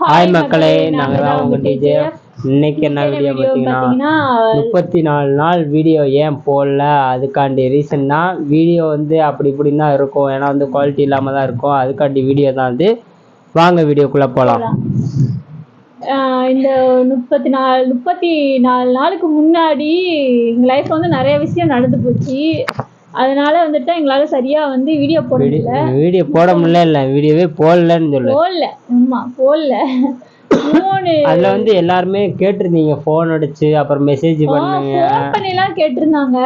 Hi மக்களே, நாங்கள் தான் உங்கள் டிஜே. இன்னைக்கு என்ன வீடியோ பார்த்தீங்கன்னா 34 நாள் வீடியோ ஏன் போடல, அதுக்காண்டி ரீசன் தான். வீடியோ வந்து அப்படி இப்படின்னு தான் இருக்கும், ஏன்னா வந்து குவாலிட்டி இல்லாமல் தான் இருக்கும். அதுக்காண்டி வீடியோ தான் வந்து. வாங்க வீடியோக்குள்ளே போகலாம். இந்த 34 நாளுக்கு முன்னாடி எங்கள் லைஃப் வந்து நிறைய விஷயம் நடந்து போச்சு. அதனால வந்துட்டு எங்களால சரியா வந்து வீடியோ போட முடியல. வீடியோவே போடல. அதுல வந்து எல்லாருமே கேட்டிருந்தீங்க, போன் அடிச்சு அப்புறம் மெசேஜ் பண்ணிலாம் கேட்டிருந்தாங்க.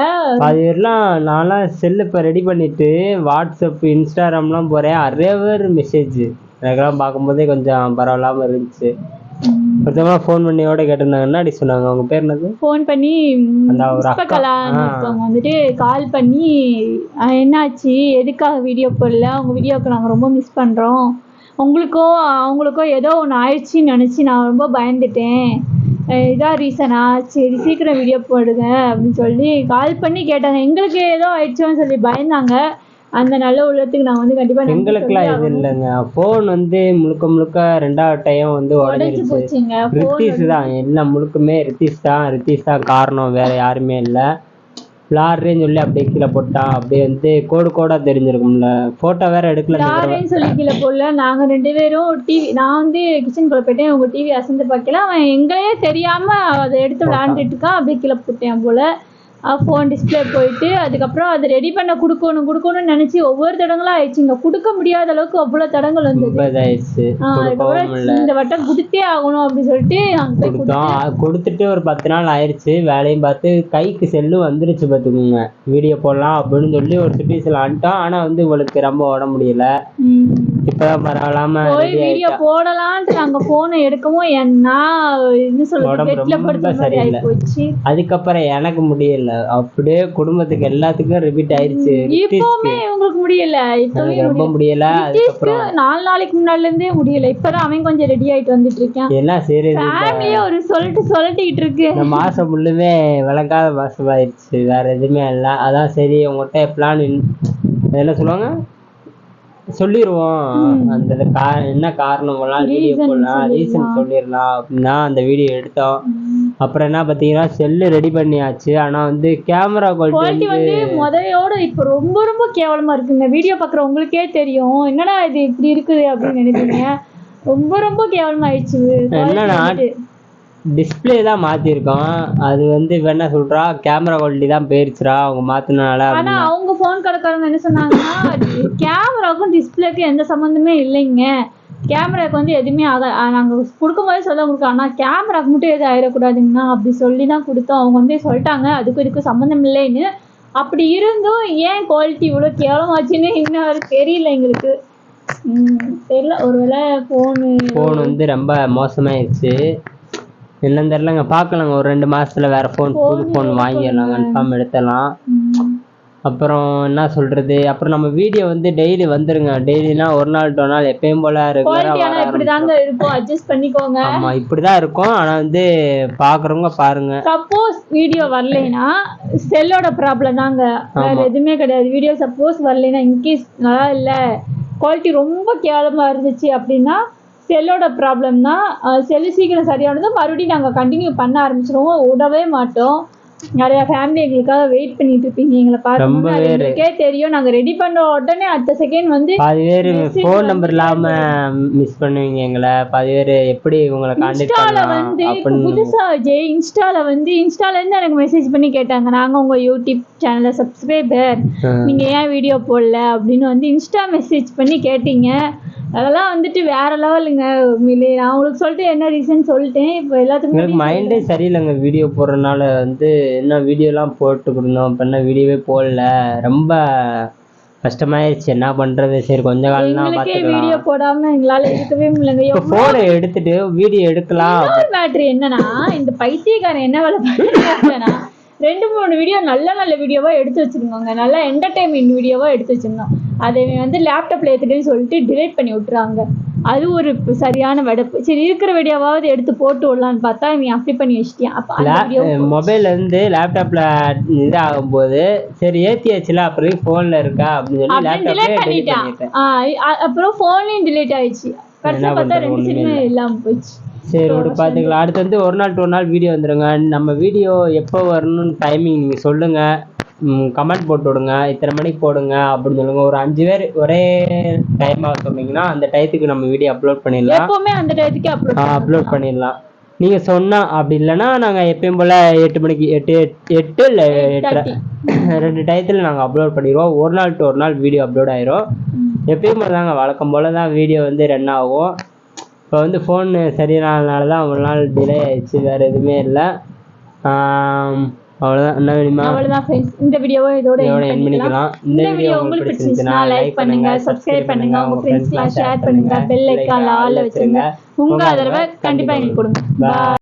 அது எல்லாம் நான்லாம் செல்லு இப்ப ரெடி பண்ணிட்டு வாட்ஸ்அப் இன்ஸ்டாகிராம்லாம் போறேன். நிறைய மெசேஜ் எனக்கெல்லாம் பார்க்கும்போதே கொஞ்சம் பரவாயில்லாம இருந்துச்சு. மொத்தமா ஃபோன் பண்ணியோட கேட்டிருந்தாங்க. என்ன சொன்னாங்க, அவங்க பேர் என்னது? ஃபோன் பண்ணி வந்துட்டு கால் பண்ணி என்னாச்சு, எதுக்காக வீடியோ போடல, உங்கள் வீடியோவுக்கு நாங்கள் ரொம்ப மிஸ் பண்ணுறோம், அவங்களுக்கோ ஏதோ ஒன்று ஆயிடுச்சின்னு நினச்சி நான் ரொம்ப பயந்துட்டேன், இதான் ரீசனா, சரி சீக்கிரம் வீடியோ போடுங்க அப்படின்னு சொல்லி கால் பண்ணி கேட்டாங்க. எங்களுக்கு ஏதோ ஆயிடுச்சோன்னு சொல்லி பயந்தாங்க. அந்த நல்ல உள்ளத்துக்கு நான் வந்து கண்டிப்பா எங்களுக்குலாம் இது இல்லைங்க. ஃபோன் வந்து முழுக்க 2வது டைம் வந்து உடஞ்சி போச்சுங்க. ரித்தீஷ் தான் எல்லாம் முழுக்குமே ரித்தீஷ் தான் காரணம், வேற யாருமே இல்லை. லாரின்னு சொல்லி அப்படியே கீழே போட்டான். அப்படியே வந்து கோடா தெரிஞ்சிருக்கும்ல. போட்டோ வேற எடுக்கல, லாரின்னு சொல்லி கீழே போடல. நாங்க 2 பேரும் டிவி, நான் வந்து கிச்சனுக்குள்ள போயிட்டேன், உங்க டிவி அசந்து பார்க்கல, அவன் எங்களையே தெரியாம அதை எடுத்து விளையாண்டுட்டு இருக்கான். அப்படியே கீழே போட்டேன் போல. ஃபோன் டிஸ்பிளே போயிட்டு அதுக்கப்புறம் அதை ரெடி பண்ண கொடுக்கணும்னு நினைச்சு ஒவ்வொரு தடங்களும் ஆயிடுச்சுங்க. கொடுக்க முடியாத அளவுக்கு அவ்வளோ தடங்கள் வந்தது. அதுக்கப்புறம் இந்த வட்டம் கொடுத்தே ஆகணும் அப்படின்னு சொல்லிட்டு கொடுத்துட்டு ஒரு 10 நாள் ஆயிடுச்சு. வேலையும் பார்த்து கைக்கு செல்லு வந்துருச்சு பார்த்துக்கோங்க. வீடியோ போடலாம் அப்படின்னு சொல்லி ஒரு சுச்சுவேஷன் ஆனிட்டோம். ஆனால் வந்து உங்களுக்கு ரொம்ப உட முடியல. இப்பதான் பரவாயில்லாம வீடியோ போடலான்ட்டு நாங்க போனை எடுக்கவும் போச்சு. அதுக்கப்புறம் எனக்கு முடியல, அப்படியே குடும்பத்துக்கு எல்லாத்துக்கும் ரிப்பீட் ஆயிடுச்சு. இப்பவுமே உங்களுக்கு முடியல, ரொம்ப முடியல. அதுக்கப்புறம் 4 நாளைக்கு முன்னாடில இருந்தே முடியல. இப்பதான் அவன் கொஞ்சம் ரெடி ஆயிட்டு வந்துட்டு இருக்கேன். எல்லாம் சரி, ஒரு சொல்லிட்டு இருக்கு. இந்த மாசம் முழுமே விளங்காத மாசம் ஆயிடுச்சு, வேற எதுவுமே இல்ல. அதான் சரி உங்கள்கிட்ட பிளான் என்ன சொல்லுவாங்க சொல்லிடுவோம். அந்த என்ன காரணம் வீடியோ போடலாம், ரீசன் சொல்லிடலாம் அப்படின்னா அந்த வீடியோ எடுத்தோம். அப்புறம் என்ன பார்த்தீங்கன்னா செல்லு ரெடி பண்ணியாச்சு. ஆனால் வந்து கேமரா குவாலிட்டி வந்து முதலையோட இப்போ ரொம்ப கேவலமாக இருக்குங்க. வீடியோ பார்க்குற உங்களுக்கே தெரியும், என்னடா இது இப்படி இருக்குது அப்படின்னு நினைப்பீங்க. ரொம்ப கேவலமாயிடுச்சு. என்னன்னா டிஸ்பிளே தான் மாற்றிருக்கோம். அது வந்து இப்போ என்ன சொல்கிறா, கேமரா குவாலிட்டி தான் போயிருச்சுரா அவங்க மாற்றினால. ஆனால் அவங்க ஃபோன் கடைக்காரங்க என்ன சொன்னாங்கன்னா, கேமராவுக்கும் டிஸ்பிளேக்கும் எந்த சம்மந்தமே இல்லைங்க, கேமராவுக்கு வந்து எதுவுமே நாங்கள் கொடுக்கும்போதே கொடுக்கோம், ஆனால் கேமராவுக்கு மட்டும் எதுவும் ஆயிடக்கூடாதுங்கண்ணா அப்படி சொல்லி தான் கொடுத்தோம். அவங்க வந்து சொல்லிட்டாங்க அதுக்கும் இதுக்கும் சம்மந்தம் இல்லைன்னு. அப்படி இருந்தும் ஏன் குவாலிட்டி இவ்வளோ கேவலமாச்சுன்னு இன்னும் தெரியல எங்களுக்கு. தெரியல, ஒருவேளை ஃபோன் வந்து ரொம்ப மோசமாயிடுச்சு. என்னன்னு தெரியலங்க, பார்க்கலாங்க. ஒரு 2 மாசத்துல வேற புது ஃபோன் வாங்கிடலாம், கன்ஃபார்ம் எடுத்துடலாம். அப்புறம் என்ன சொல்றது, அப்புறம் நம்ம வீடியோ வந்து டெய்லி வந்துருங்க. டெய்லினா 1 நாள் 2 நாள் எப்பயும் போல இப்படிதாங்க இருக்கும், அட்ஜஸ்ட் பண்ணிக்கோங்க. ஆமா இப்படிதான் இருக்கும். ஆனா வந்து பாக்குறவங்க பாருங்க. சப்போஸ் வீடியோ வரலைன்னா செல்லோட ப்ராப்ளம் தாங்க, வேற எதுவுமே கிடையாது. வீடியோ சப்போஸ் வரலைன்னா, இன்கேஸ் நல்லா இல்லை, குவாலிட்டி ரொம்ப கேவலமா இருந்துச்சு அப்படின்னா செல்லோட ப்ராப்ளம் தான். செல்லு சீக்கிரம் சரியானதும் மறுபடியும் நாங்கள் கண்டினியூ பண்ண ஆரம்பிச்சிருவோம், விடவே மாட்டோம். நிறைய ஃபேமிலி எங்களுக்காக வெயிட் பண்ணிட்டு இருப்பீங்க, எங்களை பார்த்துக்கே தெரியும். நாங்கள் ரெடி பண்ண உடனே அடுத்த செகண்ட் வந்து பாதி பேர் ஃபோன் நம்பர் இல்லாம மிஸ் பண்ணுவீங்க எங்களை. பாதி பேர் எப்படி உங்களை கான்டாக்ட் பண்ணலாம் வந்து புதுசா இன்ஸ்டால இருந்து எனக்கு மெசேஜ் பண்ணி கேட்டாங்க, நாங்கள் உங்க யூடியூப் சேனலை சப்ஸ்கிரைபர், நீங்க ஏன் வீடியோ போடல அப்படின்னு வந்து இன்ஸ்டா மெசேஜ் பண்ணி கேட்டீங்க. அதெல்லாம் வந்துட்டு வேற லெவலுங்க. நான் உங்களுக்கு சொல்லிட்டு என்ன ரீசன் சொல்லிட்டேன். இப்போ எல்லாத்துக்கும் மைண்டே சரியில்லைங்க. வீடியோ போடுறதுனால வந்து என்ன வீடியோலாம் போட்டு கொடுந்தோம், இப்போ என்ன வீடியோவே போடல, ரொம்ப கஷ்டமாயிருச்சு. என்ன பண்றது, சரி கொஞ்ச காலம் தான் பார்த்துக்கலாம். வீடியோ போடாம எங்களால இருக்கவே முடியலங்க. இப்போ ஃபோனை எடுத்துட்டு வீடியோ எடுக்கலாம். மேட்ரு என்னன்னா, இந்த பைத்தியக்காரன் என்ன வேலை பண்ணுறாங்கன்னா 2-3 வீடியோ நல்ல வீடியோவாக எடுத்து வச்சுருந்தோங்க, நல்ல என்டர்டைன்மெண்ட் வீடியோவாக எடுத்து வச்சுருந்தோம். அதை வந்து லேப்டாப்பில் ஏற்றுட்டுன்னு சொல்லிட்டு டிலீட் பண்ணி விட்டுறாங்க. அது ஒரு சரியான வெடப்பு. சரி இருக்கிற வீடியோவாவது எடுத்து போட்டு விடலான்னு பார்த்தா நீ அப்படி பண்ணி வச்சிட்டியா. அப்போ மொபைல்ல இருந்து லேப்டாப்ல இது ஆகும்போது சரி ஏற்றியாச்சுல, அப்புறம் ஃபோனில் இருக்கா அப்படின்னு சொல்லி லேப்டாப்ல பண்ணிட்டேன். அப்புறம் ஃபோன்லேயும் டிலீட் ஆயிடுச்சு. கடைசியா பார்த்தா 2 சிம்மே இல்லாம போச்சு. சரி விடு பார்த்துக்கலாம். அடுத்து வந்து ஒரு நாள் 2 நாள் வீடியோ வந்துடுங்க. நம்ம வீடியோ எப்போ வரணும்னு டைமிங் நீங்கள் சொல்லுங்கள், கமெண்ட் போட்டு விடுங்க, இத்தனை மணிக்கு போடுங்க அப்படின்னு சொல்லுங்கள். ஒரு 5 பேர் ஒரே டைமாக சொன்னீங்கன்னா அந்த டயத்துக்கு நம்ம வீடியோ அப்லோட் பண்ணிடலாம். எப்பவுமே அந்த டயத்துக்கு அப்லோட் பண்ணிடலாம். நீங்கள் சொன்னால் அப்படி இல்லைன்னா நாங்கள் எப்பயும் போல் 8 மணிக்கு 8 இல்லை 8:30 2 டயத்தில் நாங்கள் அப்லோட் பண்ணிடுவோம். ஒரு நாள் டு ஒரு நாள் வீடியோ அப்லோட் ஆயிரும். எப்பயும் போல் தாங்க வழக்கம் போல் தான் வீடியோ வந்து ரன் ஆகும். இப்போ வந்து ஃபோன் சரியானதுனால தான் ஒரு நாள் டிலே ஆயிடுச்சு, வேறு எதுவுமே இல்லை. அவ்வளோதான். என்ன வேணுமா? அவ்வளோதான் ஃப்ரெண்ட்ஸ், இந்த வீடியோவை இதோட எண்ட் பண்ணிக்கலாம். இந்த வீடியோ உங்களுக்கு பிடிச்சிருந்துச்சுன்னா லைக் பண்ணுங்க, சப்ஸ்கிரைப் பண்ணுங்க, உங்க ஃப்ரெண்ட்ஸ்லாம் ஷேர் பண்ணுங்க, பெல் ஐகான்ல ஆல்ல வச்சுருங்க. உங்க ஆதரவை கண்டிப்பாக எங்களுக்கு கொடுங்க. பாய்.